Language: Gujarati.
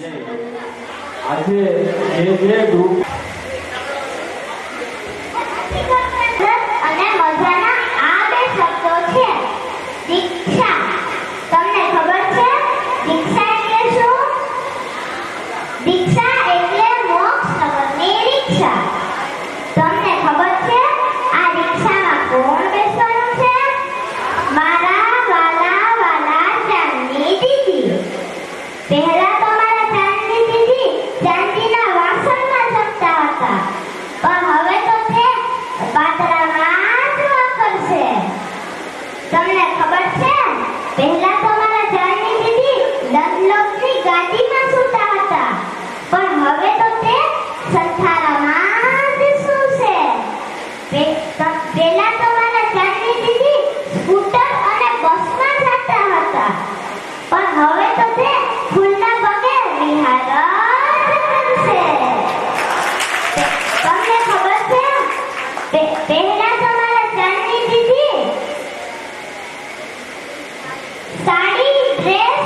આજે જે ગ્રુપ અને મજાના આ બે શબ્દો છે દીક્ષા. તમને ખબર છે દીક્ષા એટલે શું? દીક્ષા એટલે મોક્ષ નગરની રીક્ષા. તમને ખબર છે આ રીક્ષામાં કોણ બેસવાનું છે? મારા વાલા વાલા ચાંદની દીદી. પહેલા તો મારા ચાંદની દીદી ચાંદીના વાસણમાં જમતા હતા, પણ હવે તો તે પાતળામાં જ વાપરશે. તમને ખબર છે પહેલા તો મારા ચાંદની દીદી ડનલોપની ગાડીમાં સૂતા હતા, પણ હવે તો તે સંથારામાં જ સૂશે. પહેલા તો મારા ચાંદની દીદી સ્કૂટર અને બસમાં જતા હતા, પણ હવે તો તે ફૂલના પગે વિહાર જ કરશે. તમને ખબર છે પહેલા તો મારા ચાંદની દીદી સાડી ડ્રેસ